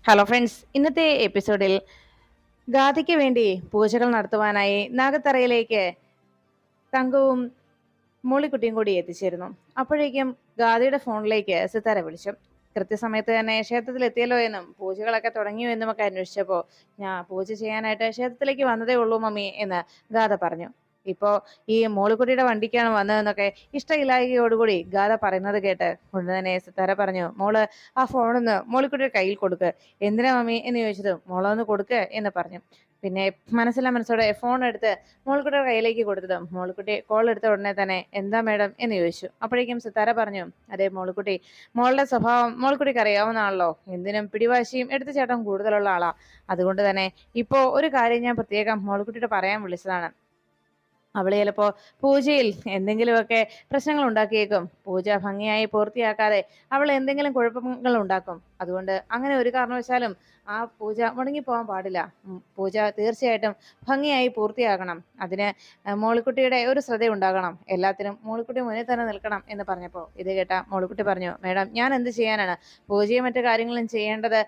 Hello friends, ഇന്നത്തെ എപ്പിസോഡിൽ ഗാഥയ്ക്ക് വേണ്ടി പൂജകൾ നടത്തുവാനായി നാഗത്തറയിലേക്ക് തങ്കവും മോളിക്കുട്ടിയും കൂടി എത്തിച്ചേരുന്നു. അപ്പോഴേക്കും ഗാഥയുടെ ഫോണിലേക്ക് സിത്താര വിളിച്ചു. കൃത്യസമയത്ത് തന്നെ ക്ഷേത്രത്തിൽ എത്തിയല്ലോ എന്നും പൂജകളൊക്കെ തുടങ്ങിയോ എന്നും ഒക്കെ അന്വേഷിച്ചപ്പോൾ ഞാൻ പൂജ ചെയ്യാനായിട്ട് ക്ഷേത്രത്തിലേക്ക് വന്നതേ ഉള്ളൂ മമ്മി എന്ന് ഗാഥ പറഞ്ഞു. ഇപ്പോ ഈ മോളിക്കുട്ടിയുടെ വണ്ടിക്കാണ് വന്നതെന്നൊക്കെ ഇഷ്ടമില്ലായ്കയോടുകൂടി ഗാഥ പറയുന്നത് കേട്ട് ഉടനെ തന്നെ സിത്താര പറഞ്ഞു, മോള് ആ ഫോണൊന്ന് മോളിക്കുട്ടിയുടെ കയ്യിൽ കൊടുക്ക്. എന്തിനാ മമ്മി എന്ന് ചോദിച്ചത്, മോളൊന്ന് കൊടുക്ക് എന്ന് പറഞ്ഞു. പിന്നെ മനസ്സിലാ മനസ്സോടെ ഫോൺ എടുത്ത് മോൾക്കുട്ടിയുടെ കയ്യിലേക്ക് കൊടുത്തത് മോൾക്കുട്ടി കോൾ എടുത്ത ഉടനെ തന്നെ എന്താ മേഡം എന്ന് ചോദിച്ചു. അപ്പോഴേക്കും സിത്താര പറഞ്ഞു, അതെ മോൾക്കുട്ടി, മോളുടെ സ്വഭാവം മോൾക്കുട്ടിക്ക് അറിയാവുന്നതാണല്ലോ. എന്തിനും പിടിവാശിയും എടുത്തുചാട്ടം കൂടുതലുള്ള ആളാ. അതുകൊണ്ട് തന്നെ ഇപ്പോ ഒരു കാര്യം ഞാൻ പ്രത്യേകം മോൾക്കുട്ടിയോട് പറയാൻ വിളിച്ചതാണ്. അവള് ചിലപ്പോ പൂജയിൽ എന്തെങ്കിലുമൊക്കെ പ്രശ്നങ്ങൾ ഉണ്ടാക്കിയേക്കും. പൂജ ഭംഗിയായി പൂർത്തിയാക്കാതെ അവൾ എന്തെങ്കിലും കുഴപ്പങ്ങൾ ഉണ്ടാക്കും. അതുകൊണ്ട് അങ്ങനെ ഒരു കാരണവശാലും ആ പൂജ മുടങ്ങിപ്പോകാൻ പാടില്ല. പൂജ തീർച്ചയായിട്ടും ഭംഗിയായി പൂർത്തിയാകണം. അതിന് മോളിക്കുട്ടിയുടെ ഒരു ശ്രദ്ധ ഉണ്ടാകണം. എല്ലാത്തിനും മോളിക്കുട്ടി മുന്നിൽ തന്നെ നിൽക്കണം എന്ന് പറഞ്ഞപ്പോൾ ഇത് കേട്ട മോളിക്കുട്ടി പറഞ്ഞു, മേഡം ഞാൻ എന്ത് ചെയ്യാനാണ്? പൂജയും മറ്റു കാര്യങ്ങളും ചെയ്യേണ്ടത്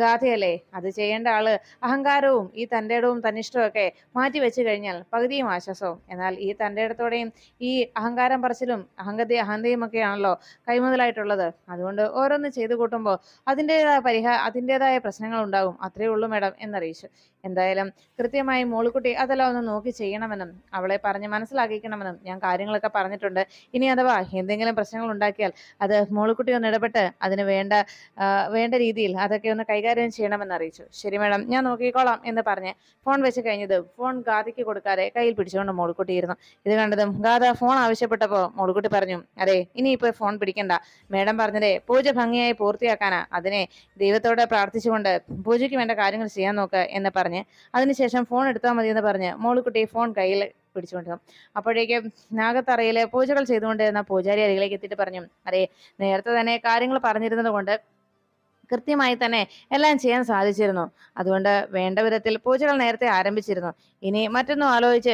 ഗാഥയല്ലേ. അത് ചെയ്യേണ്ട ആള് അഹങ്കാരവും ഈ തൻ്റെടവും തന്നിഷ്ടവും ഒക്കെ മാറ്റി വെച്ച് കഴിഞ്ഞാൽ പകുതിയും ആശ്വാസവും. എന്നാൽ ഈ തൻ്റെടത്തോടെയും ഈ അഹങ്കാരം പറച്ചിലും അഹന്തയും ഒക്കെയാണല്ലോ കൈമുതലായിട്ടുള്ളത്. അതുകൊണ്ട് ഓരോന്ന് ചെയ്തു കൂട്ടുമ്പോൾ അതിൻ്റെതായ പ്രശ്നങ്ങൾ ഉണ്ടാകും. അത്രയേ ഉള്ളൂ മേഡം എന്നറിയിച്ചു. എന്തായാലും കൃത്യമായി മോളിക്കുട്ടി അതെല്ലാം ഒന്ന് നോക്കി ചെയ്യണമെന്നും അവളെ പറഞ്ഞ് മനസ്സിലാക്കിക്കണമെന്നും ഞാൻ കാര്യങ്ങളൊക്കെ പറഞ്ഞിട്ടുണ്ട്. ഇനി അഥവാ എന്തെങ്കിലും പ്രശ്നങ്ങൾ ഉണ്ടാക്കിയാൽ അത് മോളിക്കുട്ടി ഒന്ന് ഇടപെട്ട് അതിന് വേണ്ട രീതിയിൽ അതൊക്കെ ഒന്ന് കൈകാര്യം ചെയ്യണമെന്ന് അറിയിച്ചു. ശരി മേഡം, ഞാൻ നോക്കിക്കോളാം എന്ന് പറഞ്ഞ് ഫോൺ വെച്ച് കഴിഞ്ഞത് ഫോൺ ഗാഥയ്ക്ക് കൊടുക്കാതെ കയ്യിൽ പിടിച്ചുകൊണ്ട് മോളിക്കുട്ടിയിരുന്നു. ഇത് കണ്ടതും ഗാഥ ഫോൺ ആവശ്യപ്പെട്ടപ്പോൾ മോളിക്കുട്ടി പറഞ്ഞു, അതെ ഇനിയിപ്പോ ഫോൺ പിടിക്കണ്ട. മേഡം പറഞ്ഞതേ പൂജ ഭംഗിയായി പൂർത്തിയാക്കാനാ. അതിനെ ദൈവത്തോടെ പ്രാർത്ഥിച്ചുകൊണ്ട് പൂജയ്ക്ക് വേണ്ട കാര്യങ്ങൾ ചെയ്യാൻ നോക്ക് എന്ന് പറഞ്ഞ് അതിനുശേഷം ഫോൺ എടുത്താൽ മതി എന്ന് പറഞ്ഞ് മോളിക്കുട്ടി ഫോൺ കയ്യിൽ പിടിച്ചുകൊണ്ടിരുന്നു. അപ്പോഴേക്കും നാഗത്തറയിലെ പൂജകൾ ചെയ്തുകൊണ്ടിരുന്ന പൂജാരി അരികിലേക്ക് എത്തിയിട്ട് പറഞ്ഞു, അതെ നേരത്തെ തന്നെ കാര്യങ്ങൾ പറഞ്ഞിരുന്നത് കൊണ്ട് കൃത്യമായി തന്നെ എല്ലാം ചെയ്യാൻ സാധിച്ചിരുന്നു. അതുകൊണ്ട് വേണ്ട വിധത്തിൽ പൂജകൾ നേരത്തെ ആരംഭിച്ചിരുന്നു. ഇനി മറ്റൊന്നും ആലോചിച്ച്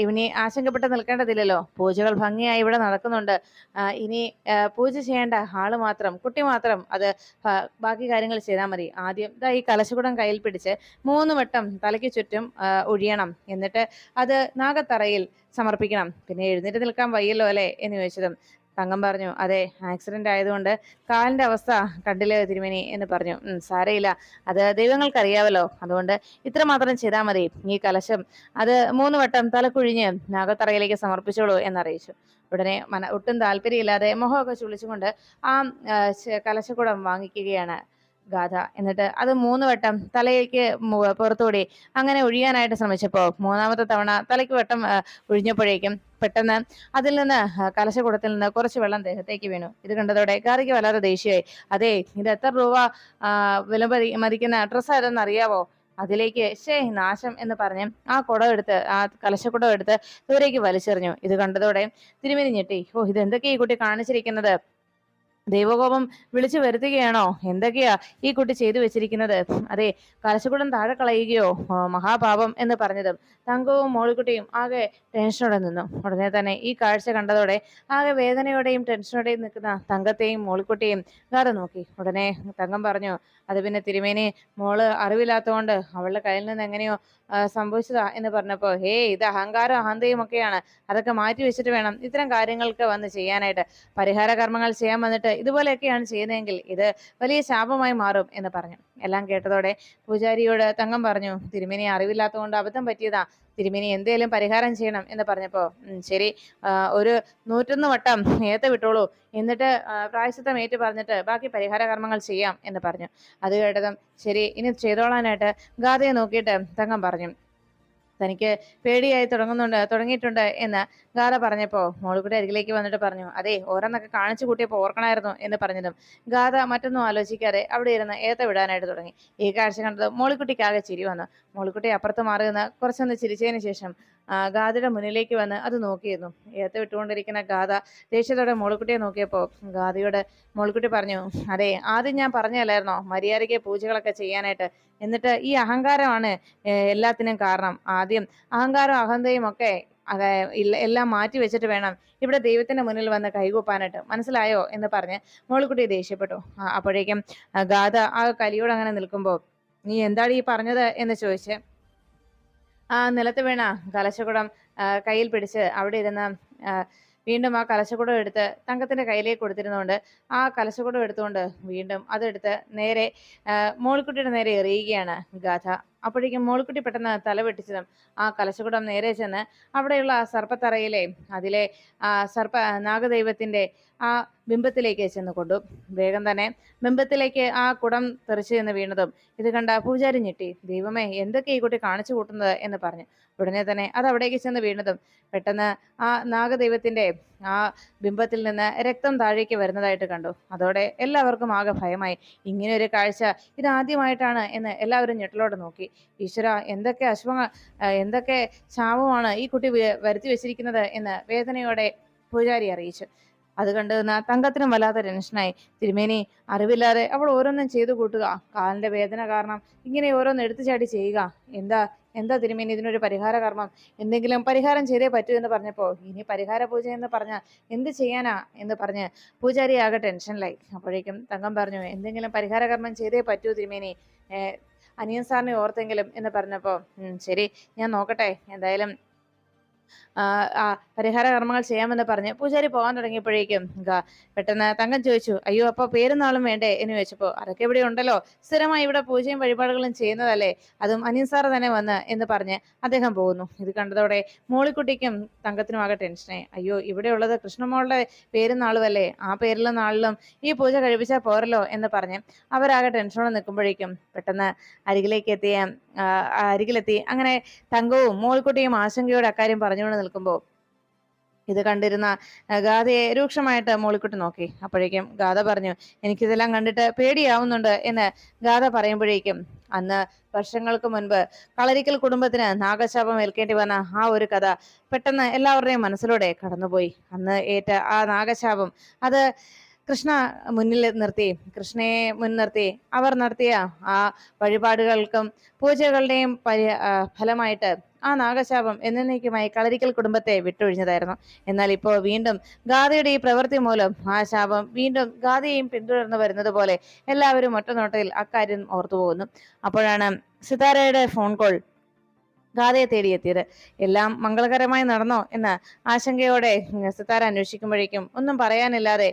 ഇനി ആശങ്കപ്പെട്ട് നിൽക്കേണ്ടതില്ലല്ലോ. പൂജകൾ ഭംഗിയായി ഇവിടെ നടക്കുന്നുണ്ട്. ഇനി പൂജ ചെയ്യേണ്ട ആള് മാത്രം, കുട്ടി മാത്രം അത് ബാക്കി കാര്യങ്ങൾ ചെയ്താൽ മതി. ആദ്യം ഈ കലശകുടം കയ്യിൽ പിടിച്ച് 3 വട്ടം തലയ്ക്ക് ചുറ്റും ഒഴിയണം. എന്നിട്ട് അത് നാഗത്തറയിൽ സമർപ്പിക്കണം. പിന്നെ എഴുന്നേറ്റ് നിൽക്കാൻ വയ്യല്ലോ അല്ലേ എന്ന് ചോദിച്ചതും തങ്കം പറഞ്ഞു, അതെ ആക്സിഡന്റ് ആയതുകൊണ്ട് കാലിന്റെ അവസ്ഥ കണ്ടില്ലേ തിരുമേനി എന്ന് പറഞ്ഞു. സാരയില്ല, അത് ദൈവങ്ങൾക്കറിയാവല്ലോ. അതുകൊണ്ട് ഇത്ര മാത്രം ചെയ്താൽ മതി. ഈ കലശം അത് 3 വട്ടം തലക്കുഴിഞ്ഞ് നാഗത്തറയിലേക്ക് സമർപ്പിച്ചോളൂ എന്നറിയിച്ചു. ഉടനെ ഒട്ടും താല്പര്യമില്ലാതെ മുഖമൊക്കെ ചുളിച്ചുകൊണ്ട് ആ കലശക്കുടം വാങ്ങിക്കുകയാണ് ഗാഥ. എന്നിട്ട് അത് 3 വട്ടം തലയ്ക്ക് പുറത്തുകൂടി അങ്ങനെ ഒഴിയാനായിട്ട് ശ്രമിച്ചപ്പോൾ 3ാമത്തെ തവണ തലയ്ക്ക് വട്ടം ഒഴിഞ്ഞപ്പോഴേക്കും പെട്ടെന്ന് അതിൽ നിന്ന് കലശക്കുടത്തിൽ നിന്ന് കുറച്ച് വെള്ളം ദേഹത്തേക്ക് വീണു. ഇത് കണ്ടതോടെ ഗാഥയ്ക്ക് വല്ലാതെ ദേഷ്യമായി. അതെ ഇത് എത്ര രൂപ വില മതിക്കുന്ന ഡ്രസ്സായതെന്ന് അറിയാവോ? അതിലേക്ക് നാശം എന്ന് പറഞ്ഞ് ആ കുടം എടുത്ത് ആ കലശക്കുടം എടുത്ത് ദൂരേക്ക് വലിച്ചെറിഞ്ഞു. ഇത് കണ്ടതോടെ തിരുമേനി ഞെട്ടി. ഇതെന്തൊക്കെയാ ഈ കുട്ടി കാണിച്ചിരിക്കുന്നത്? ദൈവകോപം വിളിച്ചു വരുത്തുകയാണോ? എന്തൊക്കെയാ ഈ കുട്ടി ചെയ്തു വെച്ചിരിക്കുന്നത്? അതെ കലശക്കുടം താഴെ കളയുകയോ? മഹാപാപം എന്ന് പറഞ്ഞതും തങ്കവും മോളിക്കുട്ടിയും ആകെ ടെൻഷനോടെ നിന്നു. ഉടനെ തന്നെ ഈ കാഴ്ച കണ്ടതോടെ ആകെ വേദനയോടെയും ടെൻഷനോടെയും നിൽക്കുന്ന തങ്കത്തെയും മോളിക്കുട്ടിയും ഗാഥ നോക്കി. ഉടനെ തങ്കം പറഞ്ഞു, അത് പിന്നെ തിരുമേനി, മോള് അറിവില്ലാത്തതുകൊണ്ട് അവളുടെ കയ്യിൽ നിന്ന് എങ്ങനെയോ സംഭവിച്ചതാ എന്ന് പറഞ്ഞപ്പോ, ഇത് അഹങ്കാരം അഹന്തയും ഒക്കെയാണ്. അതൊക്കെ മാറ്റി വെച്ചിട്ട് വേണം ഇത്തരം കാര്യങ്ങൾക്ക് വന്ന് ചെയ്യാനായിട്ട്. പരിഹാര കർമ്മങ്ങൾ ചെയ്യാൻ വന്നിട്ട് ഇതുപോലെയൊക്കെയാണ് ചെയ്യുന്നതെങ്കിൽ ഇത് വലിയ ശാപമായി മാറും എന്ന് പറഞ്ഞു. എല്ലാം കേട്ടതോടെ പൂജാരിയോട് തങ്കം പറഞ്ഞു, തിരുമേനി അറിവില്ലാത്തതുകൊണ്ട് അബദ്ധം പറ്റിയതാ. തിരുമേനി എന്തേലും പരിഹാരം ചെയ്യണം എന്ന് പറഞ്ഞപ്പോ, ശരി ഒരു 101 വട്ടം ഏത്ത വിട്ടോളൂ. എന്നിട്ട് പ്രായശ്ചിത്തം ഏറ്റു പറഞ്ഞിട്ട് ബാക്കി പരിഹാര കർമ്മങ്ങൾ ചെയ്യാം എന്ന് പറഞ്ഞു. അത് കേട്ടതും ശരി ഇനി ചെയ്തോളാനായിട്ട് ഗാഥയെ നോക്കിയിട്ട് തങ്കം പറഞ്ഞു. തനിക്ക് പേടിയായി തുടങ്ങിയിട്ടുണ്ട് എന്ന് ഗാഥ പറഞ്ഞപ്പോ മോളിക്കുട്ടി അരികിലേക്ക് വന്നിട്ട് പറഞ്ഞു, അതെ ഓരോന്നൊക്കെ കാണിച്ചു കൂട്ടിയപ്പോ ഓർക്കണായിരുന്നു എന്ന് പറഞ്ഞതും ഗാഥ മറ്റൊന്നും ആലോചിക്കാതെ അവിടെ ഇരുന്ന് ഏത്ത വിടാനായിട്ട് തുടങ്ങി. ഈ കാഴ്ച കണ്ടത് മോളിക്കുട്ടിക്ക് ആകെ ചിരി വന്നു. മോളിക്കുട്ടി അപ്പുറത്ത് മാറി നിന്ന് കുറച്ചൊന്ന് ചിരിച്ചതിന് ശേഷം ഗാഥയുടെ മുന്നിലേക്ക് വന്ന് അത് നോക്കിയിരുന്നു. ഏത്ത വിട്ടുകൊണ്ടിരിക്കുന്ന ഗാഥ ദേഷ്യത്തോടെ മോളിക്കുട്ടിയെ നോക്കിയപ്പോ ഗാഥയോട് മോളിക്കുട്ടി പറഞ്ഞു, അതെ ആദ്യം ഞാൻ പറഞ്ഞല്ലായിരുന്നോ മര്യാദയ്ക്ക് പൂജകളൊക്കെ ചെയ്യാനായിട്ട്? എന്നിട്ട് ഈ അഹങ്കാരമാണ് എല്ലാത്തിനും കാരണം. ആദ്യം അഹങ്കാരം അഹന്തയും ഒക്കെ എല്ലാം മാറ്റി വെച്ചിട്ട് വേണം ഇവിടെ ദൈവത്തിന്റെ മുന്നിൽ വന്ന് കൈകൂപ്പാനായിട്ട്, മനസ്സിലായോ എന്ന് പറഞ്ഞ് മോളിക്കുട്ടി ദേഷ്യപ്പെട്ടു. അപ്പോഴേക്കും ഗാഥ ആ കലിയോട് അങ്ങനെ നിൽക്കുമ്പോൾ, നീ എന്താണ് ഈ പറഞ്ഞത് എന്ന് ചോദിച്ച് ആ നിലത്ത് വീണ കലശകുടം കയ്യിൽ പിടിച്ച് അവിടെ ഇരുന്ന് വീണ്ടും ആ കലശകുടം എടുത്ത് തങ്കത്തിന്റെ കയ്യിലേക്ക് കൊടുത്തിരുന്നുകൊണ്ട് ആ കലശകുടം എടുത്തുകൊണ്ട് വീണ്ടും അതെടുത്ത് നേരെ മോളിക്കുട്ടിയുടെ നേരെ എറിയുകയാണ് ഗാഥ. അപ്പോഴേക്കും മോളിക്കുട്ടി പെട്ടെന്ന് തല വെട്ടിച്ചതും ആ കലശകുടം നേരെ ചെന്ന് അവിടെയുള്ള ആ സർപ്പത്തറയിലെ അതിലെ നാഗദൈവത്തിന്റെ ആ ബിംബത്തിലേക്ക് ചെന്ന് കൊണ്ടു. വേഗം തന്നെ ബിംബത്തിലേക്ക് ആ കുടം തെറിച്ചു എന്ന് വീണതും ഇത് കണ്ട പൂജാരി ഞെട്ടി. ദൈവമേ, എന്തൊക്കെ ഈ കുട്ടി കാണിച്ചു കൂട്ടുന്നത് എന്ന് പറഞ്ഞു. ഉടനെ തന്നെ അത് അവിടേക്ക് ചെന്ന് വീണതും പെട്ടെന്ന് ആ നാഗദൈവത്തിന്റെ ആ ബിംബത്തിൽ നിന്ന് രക്തം താഴേക്ക് വരുന്നതായിട്ട് കണ്ടു. അതോടെ എല്ലാവർക്കും ആകെ ഭയമായി. ഇങ്ങനെ ഒരു കാഴ്ച ഇതാദ്യമായിട്ടാണ് എന്ന് എല്ലാവരും ഞെട്ടലോടെ നോക്കി. ഈശ്വര, എന്തൊക്കെ ശാപമാണ് ഈ കുട്ടി വരുത്തി വെച്ചിരിക്കുന്നത് എന്ന് വേദനയോടെ പൂജാരി അറിയിച്ചു. അത് കണ്ടു നിന്ന തങ്കത്തിനും വല്ലാത്ത ടെൻഷനായി. തിരുമേനി, അറിവില്ലാതെ അവൾ ഓരോന്നും ചെയ്തു കൂട്ടുക, കാലിന്റെ വേദന കാരണം ഇങ്ങനെ ഓരോന്ന് എടുത്തു ചാടി ചെയ്യുക. എന്താ തിരുമേനി ഇതിനൊരു പരിഹാര കർമ്മം? എന്തെങ്കിലും പരിഹാരം ചെയ്തേ പറ്റൂ എന്ന് പറഞ്ഞപ്പോൾ, ഇനി പരിഹാര പൂജ എന്ന് പറഞ്ഞാൽ എന്ത് ചെയ്യാനാ എന്ന് പറഞ്ഞ് പൂജാരി ആകെ ടെൻഷനിലായി. അപ്പോഴേക്കും തങ്കം പറഞ്ഞു, എന്തെങ്കിലും പരിഹാര കർമ്മം ചെയ്തേ പറ്റൂ തിരുമേനി, അനിയൻ സാറിനെ ഓർത്തെങ്കിലും എന്ന് പറഞ്ഞപ്പോൾ, ശരി, ഞാൻ നോക്കട്ടെ, എന്തായാലും പരിഹാര കർമ്മങ്ങൾ ചെയ്യാമെന്ന് പറഞ്ഞ് പൂജാരി പോകാൻ തുടങ്ങിയപ്പോഴേക്കും പെട്ടെന്ന് തങ്കം ചോദിച്ചു, അയ്യോ, അപ്പൊ പേരും നാളും വേണ്ടേ എന്ന് ചോദിച്ചപ്പോ, അതൊക്കെ ഇവിടെ ഉണ്ടല്ലോ, സ്ഥിരമായി ഇവിടെ പൂജയും വഴിപാടുകളും ചെയ്യുന്നതല്ലേ, അതും അനിയൻ സാറ് തന്നെ വന്ന് എന്ന് പറഞ്ഞ് അദ്ദേഹം പോകുന്നു. ഇത് കണ്ടതോടെ മോളിക്കുട്ടിക്കും തങ്കത്തിനും ആകെ ടെൻഷനായി. അയ്യോ, ഇവിടെ ഉള്ളത് കൃഷ്ണമോളുടെ പേരും നാളുമല്ലേ, ആ പേരിലും നാളിലും ഈ പൂജ കഴിപ്പിച്ചാൽ പോരല്ലോ എന്ന് പറഞ്ഞ് അവരാകെ ടെൻഷനോടെ നിൽക്കുമ്പോഴേക്കും പെട്ടെന്ന് അരികിലെത്തി അങ്ങനെ തങ്കവും മോളിക്കുട്ടിയും ആശങ്കയോടെ അക്കാര്യം പറഞ്ഞുകൊണ്ട് നിൽക്കുമ്പോൾ ഇത് കണ്ടിരുന്ന ഗാഥയെ രൂക്ഷമായിട്ട് മോളിക്കുട്ടി നോക്കി. അപ്പോഴേക്കും ഗാഥ പറഞ്ഞു, എനിക്കിതെല്ലാം കണ്ടിട്ട് പേടിയാവുന്നുണ്ട് എന്ന് ഗാഥ പറയുമ്പോഴേക്കും അന്ന് വർഷങ്ങൾക്ക് മുൻപ് കളരിക്കൽ കുടുംബത്തിന് നാഗശാപം ഏൽക്കേണ്ടി വന്ന ആ ഒരു കഥ പെട്ടെന്ന് എല്ലാവരുടെയും മനസ്സിലൂടെ കടന്നുപോയി. അന്ന് ഏറ്റ ആ നാഗശാപം അത് കൃഷ്ണയെ മുൻനിർത്തി അവർ നടത്തിയ ആ വഴിപാടുകൾക്കും പൂജകളുടെയും ഫലമായിട്ട് ആ നാഗശാപം എന്നേക്കുമായി കളരിക്കൽ കുടുംബത്തെ വിട്ടൊഴിഞ്ഞതായിരുന്നു. എന്നാൽ ഇപ്പോൾ വീണ്ടും ഗാഥയുടെ ഈ പ്രവൃത്തി മൂലം ആ ശാപം വീണ്ടും ഗാഥയെയും പിന്തുടർന്നു വരുന്നത് പോലെ എല്ലാവരും ഒറ്റനോട്ടയിൽ അക്കാര്യം ഓർത്തുപോകുന്നു. അപ്പോഴാണ് സിതാരയുടെ ഫോൺ കോൾ ഗാഥയെ തേടിയെത്തിയത്. എല്ലാം മംഗളകരമായി നടന്നോ എന്ന ആശങ്കയോടെ സിതാര അന്വേഷിക്കുമ്പോഴേക്കും ഒന്നും പറയാനില്ലാതെ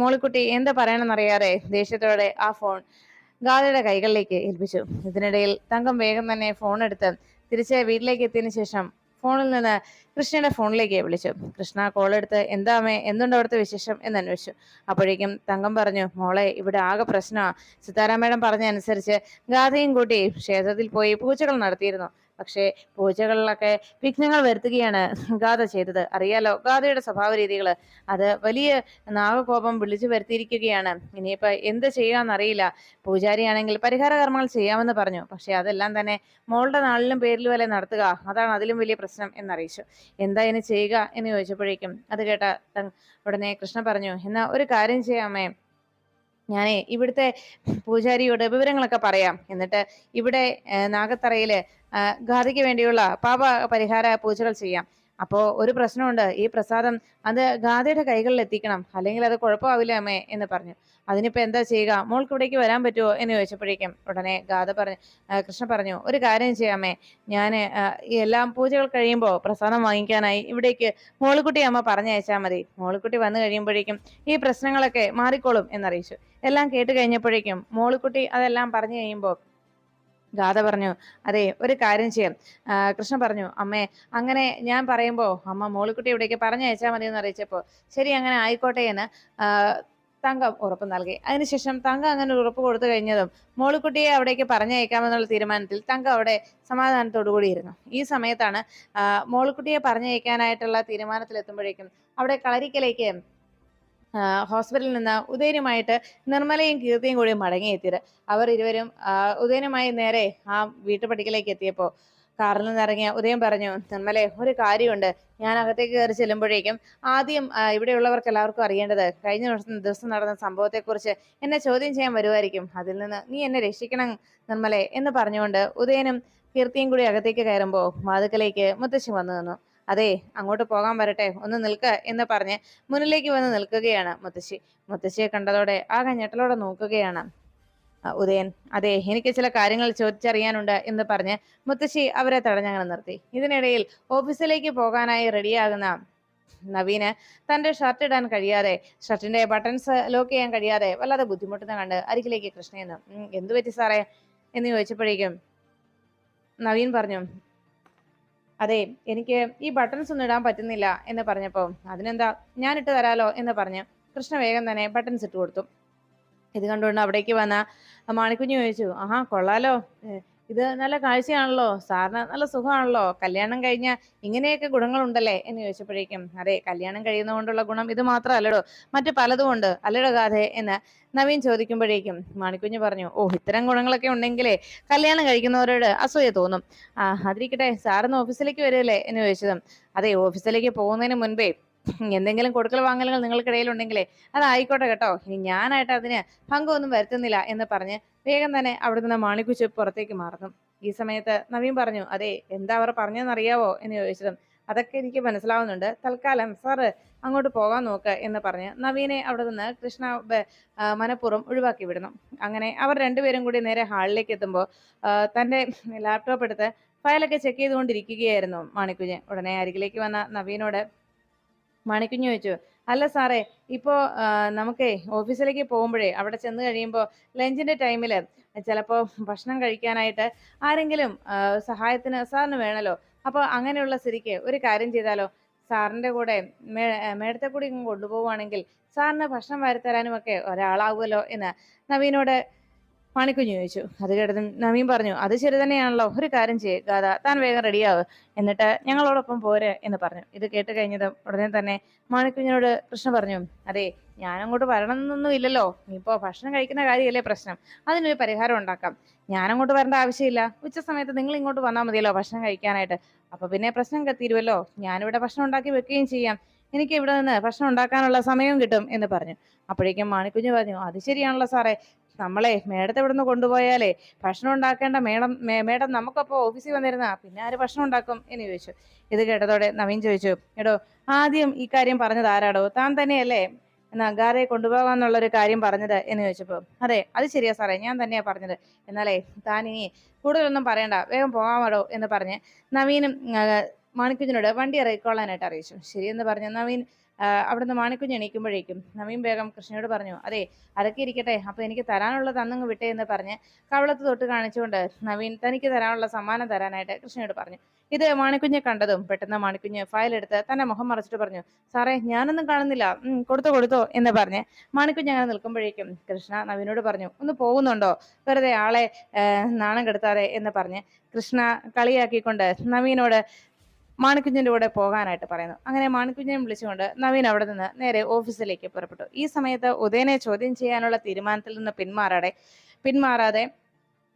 മോളിക്കുട്ടി എന്താ പറയണമെന്നറിയാതെ ദേഷ്യത്തോടെ ആ ഫോൺ ഗാഥയുടെ കൈകളിലേക്ക് ഏൽപ്പിച്ചു. ഇതിനിടയിൽ തങ്കം വേഗം തന്നെ ഫോൺ എടുത്ത് തിരിച്ച് വീട്ടിലേക്ക് എത്തിയതിനു ശേഷം ഫോണിൽ നിന്ന് കൃഷ്ണയുടെ ഫോണിലേക്ക് വിളിച്ചു. കൃഷ്ണ കോൾ എടുത്ത്, എന്താ അമ്മേ, എന്തുണ്ട് അവിടുത്തെ വിശേഷം എന്ന് അന്വേഷിച്ചു. അപ്പോഴേക്കും തങ്കം പറഞ്ഞു, മോളെ, ഇവിടെ ആകെ പ്രശ്നമാണ്. സിതാര മേഡം പറഞ്ഞ അനുസരിച്ച് ഗാഥയും കൂട്ടി ക്ഷേത്രത്തിൽ പോയി പൂജകൾ നടത്തിയിരുന്നു. പക്ഷേ പൂജകളിലൊക്കെ വിഘ്നങ്ങൾ വരുത്തുകയാണ് ഗാഥ ചെയ്തത്. അറിയാലോ ഗാഥയുടെ സ്വഭാവ രീതികൾ, അത് വലിയ നാഗകോപം വിളിച്ചു വരുത്തിയിരിക്കുകയാണ്. ഇനിയിപ്പോ എന്ത് ചെയ്യാന്നറിയില്ല. പൂജാരിയാണെങ്കിൽ പരിഹാര കർമ്മങ്ങൾ ചെയ്യാമെന്ന് പറഞ്ഞു. പക്ഷെ അതെല്ലാം തന്നെ മോളുടെ നാളിലും പേരിലും വരെ നടത്തുക, അതാണ് അതിലും വലിയ പ്രശ്നം എന്നറിയിച്ചു. എന്താ ഇനി ചെയ്യുക എന്ന് ചോദിച്ചപ്പോഴേക്കും അത് കേട്ട ഉടനെ കൃഷ്ണ പറഞ്ഞു, എന്നാ ഒരു കാര്യം ചെയ്യാമേ, ഞാനേ ഇവിടുത്തെ പൂജാരിയോട് വിവരങ്ങളൊക്കെ പറയാം. എന്നിട്ട് ഇവിടെ നാഗത്തറയില് ഗാഥയ്ക്ക് വേണ്ടിയുള്ള പാപ പരിഹാര പൂജകൾ ചെയ്യാം. അപ്പോ ഒരു പ്രശ്നമുണ്ട്, ഈ പ്രസാദം അത് ഗാഥയുടെ കൈകളിൽ എത്തിക്കണം, അല്ലെങ്കിൽ അത് കുഴപ്പമാവില്ല അമ്മേ എന്ന് പറഞ്ഞു. അതിനിപ്പോ എന്താ ചെയ്യുക, മോൾക്ക് ഇവിടേക്ക് വരാൻ പറ്റുമോ എന്ന് ചോദിച്ചപ്പോഴേക്കും ഉടനെ കൃഷ്ണ പറഞ്ഞു, ഒരു കാര്യം ചെയ്യാമേ, ഞാൻ എല്ലാം പൂജകൾ കഴിയുമ്പോൾ പ്രസാദം വാങ്ങിക്കാനായി ഇവിടേക്ക് മോളിക്കുട്ടി അമ്മ പറഞ്ഞയച്ചാൽ മതി. മോളിക്കുട്ടി വന്നു കഴിയുമ്പോഴേക്കും ഈ പ്രശ്നങ്ങളൊക്കെ മാറിക്കോളും എന്നറിയിച്ചു. എല്ലാം കേട്ട് കഴിഞ്ഞപ്പോഴേക്കും മോളിക്കുട്ടി അതെല്ലാം പറഞ്ഞു കഴിയുമ്പോൾ ഗാഥ പറഞ്ഞു, അതെ, ഒരു കാര്യം ചെയ്യാം. കൃഷ്ണ പറഞ്ഞു, അമ്മേ, അങ്ങനെ ഞാൻ പറയുമ്പോൾ അമ്മ മോളിക്കുട്ടി ഇവിടേക്ക് പറഞ്ഞയച്ചാൽ മതി എന്ന് അറിയിച്ചപ്പോൾ ശരി, അങ്ങനെ ആയിക്കോട്ടെ എന്ന് തങ്കം ഉറപ്പ് നൽകി. അതിനുശേഷം തങ്കം അങ്ങനെ ഉറപ്പ് കൊടുത്തു കഴിഞ്ഞതും മോളിക്കുട്ടിയെ അവിടേക്ക് പറഞ്ഞയക്കാമെന്നുള്ള തീരുമാനത്തിൽ തങ്കം അവിടെ സമാധാനത്തോടുകൂടിയിരുന്നു. ഈ സമയത്താണ് മോളിക്കുട്ടിയെ പറഞ്ഞയക്കാനായിട്ടുള്ള തീരുമാനത്തിലെത്തുമ്പോഴേക്കും അവിടെ കളരിക്കലേക്ക് ഹോസ്പിറ്റലിൽ നിന്ന് ഉദയനുമായിട്ട് നിർമ്മലയും കീർത്തിയും കൂടി മടങ്ങിയെത്തിയത്. അവർ ഇരുവരും ഉദയനുമായി നേരെ ആ വീട്ടുപടിക്കലേക്ക് എത്തിയപ്പോൾ കാറിൽ നിന്ന് ഇറങ്ങിയ ഉദയം പറഞ്ഞു, നിർമ്മലെ, ഒരു കാര്യമുണ്ട്. ഞാൻ അകത്തേക്ക് കയറി ചെല്ലുമ്പോഴേക്കും ആദ്യം ഇവിടെയുള്ളവർക്ക് എല്ലാവർക്കും അറിയേണ്ടത് കഴിഞ്ഞ ദിവസം നടന്ന സംഭവത്തെക്കുറിച്ച് എന്നെ ചോദ്യം ചെയ്യാൻ വരുമായിരിക്കും. അതിൽ നിന്ന് നീ എന്നെ രക്ഷിക്കണം നിർമ്മലെ എന്ന് പറഞ്ഞുകൊണ്ട് ഉദയനും കീർത്തിയും കൂടി അകത്തേക്ക് കയറുമ്പോൾ വാതുക്കലേക്ക് മുത്തശ്ശി വന്നു നിന്നു. അതെ, അങ്ങോട്ട് പോകാൻ വരട്ടെ, ഒന്ന് നിൽക്ക് എന്ന് പറഞ്ഞ് മുന്നിലേക്ക് വന്ന് നിൽക്കുകയാണ് മുത്തശ്ശി. മുത്തശ്ശിയെ കണ്ടതോടെ ആകെ ഞെട്ടലോടെ നോക്കുകയാണ് ഉദയൻ. അതെ, എനിക്ക് ചില കാര്യങ്ങൾ ചോദിച്ചറിയാനുണ്ട് എന്ന് പറഞ്ഞ് മുത്തശ്ശി അവരെ തടഞ്ഞങ്ങനെ നിർത്തി. ഇതിനിടയിൽ ഓഫീസിലേക്ക് പോകാനായി റെഡിയാകുന്ന നവീന് തന്റെ ഷർട്ട് ഇടാൻ കഴിയാതെ, ഷർട്ടിന്റെ ബട്ടൺസ് ലോക്ക് ചെയ്യാൻ കഴിയാതെ വല്ലാതെ ബുദ്ധിമുട്ടുന്ന കണ്ട് അരികിലേക്ക് കൃഷ്ണയെന്ന് എന്തു പറ്റി സാറേ എന്ന് ചോദിച്ചപ്പോഴേക്കും നവീൻ പറഞ്ഞു, അതെ, എനിക്ക് ഈ ബട്ടൺസ് ഒന്നും ഇടാൻ പറ്റുന്നില്ല എന്ന് പറഞ്ഞപ്പോ അതിനെന്താ, ഞാൻ ഇട്ട് തരാലോ എന്ന് പറഞ്ഞ് കൃഷ്ണ വേഗം തന്നെ ബട്ടൺസ് ഇട്ട് കൊടുത്തു. ഇത് കണ്ടുകൊണ്ട് അവിടേക്ക് വന്ന മാണിക്കുഞ്ഞ് ചോദിച്ചു, ആഹാ കൊള്ളാലോ, ഇത് നല്ല കാഴ്ചയാണല്ലോ, സാറിന് നല്ല സുഖമാണല്ലോ, കല്യാണം കഴിഞ്ഞ ഇങ്ങനെയൊക്കെ ഗുണങ്ങളുണ്ടല്ലേ എന്ന് ചോദിച്ചപ്പോഴേക്കും അതെ, കല്യാണം കഴിയുന്നതുകൊണ്ടുള്ള ഗുണം ഇത് മാത്രമല്ലടോ, മറ്റു പലതും ഉണ്ട് അല്ലടോ ഗാഥേ എന്ന് നവീൻ ചോദിക്കുമ്പോഴേക്കും മാണിക്കുഞ്ഞ് പറഞ്ഞു, ഓ ഇത്തരം ഗുണങ്ങളൊക്കെ ഉണ്ടെങ്കിലേ കല്യാണം കഴിക്കുന്നവരോട് അസൂയ തോന്നും. അതിരിക്കട്ടെ, സാറിന്ന് ഓഫീസിലേക്ക് വരില്ലേ എന്ന് ചോദിച്ചതും അതെ, ഓഫീസിലേക്ക് പോകുന്നതിന് മുൻപേ എന്തെങ്കിലും കൊടുക്കൽ വാങ്ങലുകൾ നിങ്ങൾക്കിടയിൽ ഉണ്ടെങ്കിലേ അതായിക്കോട്ടെ കേട്ടോ, ഇനി ഞാനായിട്ട് അതിന് പങ്കൊന്നും വരുത്തുന്നില്ല എന്ന് പറഞ്ഞ് വേഗം തന്നെ അവിടെ നിന്ന് മാണിക്കുച്ച് പുറത്തേക്ക് മാറുന്നു. ഈ സമയത്ത് നവീൻ പറഞ്ഞു, അതെ, എന്താ അവർ പറഞ്ഞതെന്നറിയാവോ എന്ന് ചോദിച്ചതും അതൊക്കെ എനിക്ക് മനസ്സിലാവുന്നുണ്ട്, തൽക്കാലം സാറ് അങ്ങോട്ട് പോകാൻ നോക്ക് എന്ന് പറഞ്ഞ് നവീനെ അവിടെ നിന്ന് കൃഷ്ണ മനഃപൂർവ്വം ഒഴിവാക്കി വിടുന്നു. അങ്ങനെ അവർ രണ്ടുപേരും കൂടി നേരെ ഹാളിലേക്ക് എത്തുമ്പോൾ തന്റെ ലാപ്ടോപ്പ് എടുത്ത് ഫയലൊക്കെ ചെക്ക് ചെയ്തുകൊണ്ടിരിക്കുകയായിരുന്നു മാണിക്കുഞ്ഞ്. ഉടനെ അരികിലേക്ക് വന്ന നവീനോട് മാണിക്കുഞ്ഞ് ചോദിച്ചു, അല്ല സാറേ, ഇപ്പോ നമുക്കേ ഓഫീസിലേക്ക് പോകുമ്പോഴേ അവിടെ ചെന്ന് കഴിയുമ്പോൾ ലഞ്ചിന്റെ ടൈമില് ചിലപ്പോ ഭക്ഷണം കഴിക്കാനായിട്ട് ആരെങ്കിലും സഹായത്തിന് സാറിന് വേണമല്ലോ. അപ്പൊ അങ്ങനെയുള്ള സ്ഥിതിക്ക് ഒരു കാര്യം ചെയ്താലോ, സാറിന്റെ കൂടെ മേടത്തെ കൂടി ഇങ്ങ് കൊണ്ടുപോവുകയാണെങ്കിൽ സാറിന് ഭക്ഷണം വാരിത്തരാനും ഒക്കെ ഒരാളാവുമല്ലോ എന്ന് നവീനോട് മാണിക്കുഞ്ഞ് ചോദിച്ചു. അത് കേട്ടതും നവീൻ പറഞ്ഞു, അത് ശരി തന്നെയാണല്ലോ, ഒരു കാര്യം ചെയ്യ് ഗാഥ, താൻ വേഗം റെഡിയാവ്, എന്നിട്ട് ഞങ്ങളോടൊപ്പം പോരെ എന്ന് പറഞ്ഞു. ഇത് കേട്ട് കഴിഞ്ഞതും ഉടനെ തന്നെ മാണിക്കുഞ്ഞിനോട് കൃഷ്ണ പറഞ്ഞു, അതെ, ഞാനങ്ങോട്ട് വരണമെന്നൊന്നും ഇല്ലല്ലോ, ഇപ്പോ ഭക്ഷണം കഴിക്കുന്ന കാര്യമല്ലേ പ്രശ്നം, അതിനൊരു പരിഹാരം ഉണ്ടാക്കാം. ഞാനങ്ങോട്ട് വരേണ്ട ആവശ്യമില്ല, ഉച്ച സമയത്ത് നിങ്ങൾ ഇങ്ങോട്ട് വന്നാൽ മതിയല്ലോ ഭക്ഷണം കഴിക്കാനായിട്ട്, അപ്പൊ പിന്നെ പ്രശ്നം തീരുമല്ലോ, ഞാനിവിടെ ഭക്ഷണം ഉണ്ടാക്കി വെക്കുകയും ചെയ്യാം, എനിക്ക് ഇവിടെ നിന്ന് ഭക്ഷണം ഉണ്ടാക്കാനുള്ള സമയവും കിട്ടും എന്ന് പറഞ്ഞു. അപ്പോഴേക്കും മാണിക്കുഞ്ഞ് പറഞ്ഞു, അത് ശരിയാണല്ലോ സാറേ, നമ്മളെ മേഡത്തെ ഇവിടുന്ന് കൊണ്ടുപോയാലേ ഭക്ഷണം ഉണ്ടാക്കേണ്ട മേഡം നമുക്കപ്പോ ഓഫീസിൽ വന്നിരുന്ന പിന്നെ ആര് ഭക്ഷണം ഉണ്ടാക്കും എന്ന് ചോദിച്ചു. ഇത് കേട്ടതോടെ നവീൻ ചോദിച്ചു, എടോ, ആദ്യം ഈ കാര്യം പറഞ്ഞത് ആരാടോ, താൻ തന്നെയല്ലേ എന്നാ ഗാഥയെ കൊണ്ടുപോകാന്നുള്ള ഒരു കാര്യം പറഞ്ഞത് എന്ന് ചോദിച്ചപ്പോ അതെ, അത് ശരിയാ സാറേ, ഞാൻ തന്നെയാ പറഞ്ഞത്, എന്നാലേ താൻ ഇനി കൂടുതലൊന്നും പറയണ്ട, വേഗം പോകാമടോ എന്ന് പറഞ്ഞ് നവീനും മാണിക്കുഞ്ഞിനോട് വണ്ടി ഇറക്കിക്കൊള്ളാനായിട്ട് അറിയിച്ചു. ശരിയെന്ന് പറഞ്ഞ നവീൻ അവിടുന്ന് മാണിക്കുഞ്ഞ് എണീക്കുമ്പോഴേക്കും നവീൻ വേഗം കൃഷ്ണയോട് പറഞ്ഞു, അതെ, അതൊക്കെ ഇരിക്കട്ടെ, അപ്പൊ എനിക്ക് തരാനുള്ളത് അന്നങ്ങ് വിട്ടേ എന്ന് പറഞ്ഞ് കവളത്ത് തൊട്ട് കാണിച്ചുകൊണ്ട് നവീൻ തനിക്ക് തരാനുള്ള സമ്മാനം തരാനായിട്ട് കൃഷ്ണയോട് പറഞ്ഞു. ഇത് മാണിക്കുഞ്ഞെ കണ്ടതും പെട്ടെന്ന് മാണിക്കുഞ്ഞ് ഫയൽ എടുത്ത് തന്നെ മുഖം മറച്ചിട്ട് പറഞ്ഞു, സാറേ, ഞാനൊന്നും കാണുന്നില്ല, കൊടുത്തോ കൊടുത്തോ എന്ന് പറഞ്ഞ് മാണിക്കുഞ്ഞ് അങ്ങനെ നിൽക്കുമ്പോഴേക്കും കൃഷ്ണ നവീനോട് പറഞ്ഞു, ഒന്ന് പോകുന്നുണ്ടോ, വെറുതെ ആളെ നാണം കെടുത്താതെ എന്ന് പറഞ്ഞ് കൃഷ്ണ കളിയാക്കിക്കൊണ്ട് നവീനോട് മാണിക്കുഞ്ഞിന്റെ കൂടെ പോകാനായിട്ട് പറയുന്നു. അങ്ങനെ മാണിക്കുഞ്ഞിനെ വിളിച്ചുകൊണ്ട് നവീൻ അവിടെ നിന്ന് നേരെ ഓഫീസിലേക്ക് പുറപ്പെട്ടു. ഈ സമയത്ത് ഉദയനെ ചോദ്യം ചെയ്യാനുള്ള തീരുമാനത്തിൽ നിന്ന് പിന്മാറാതെ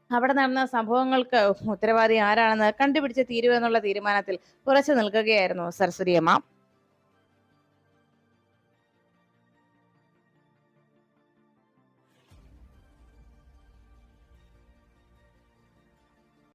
അവിടെ നടന്ന സംഭവങ്ങൾക്ക് ഉത്തരവാദി ആരാണെന്ന് കണ്ടുപിടിച്ച് തീരുവെന്നുള്ള തീരുമാനത്തിൽ ഉറച്ചു നിൽക്കുകയായിരുന്നു സരസ്വതിയമ്മ.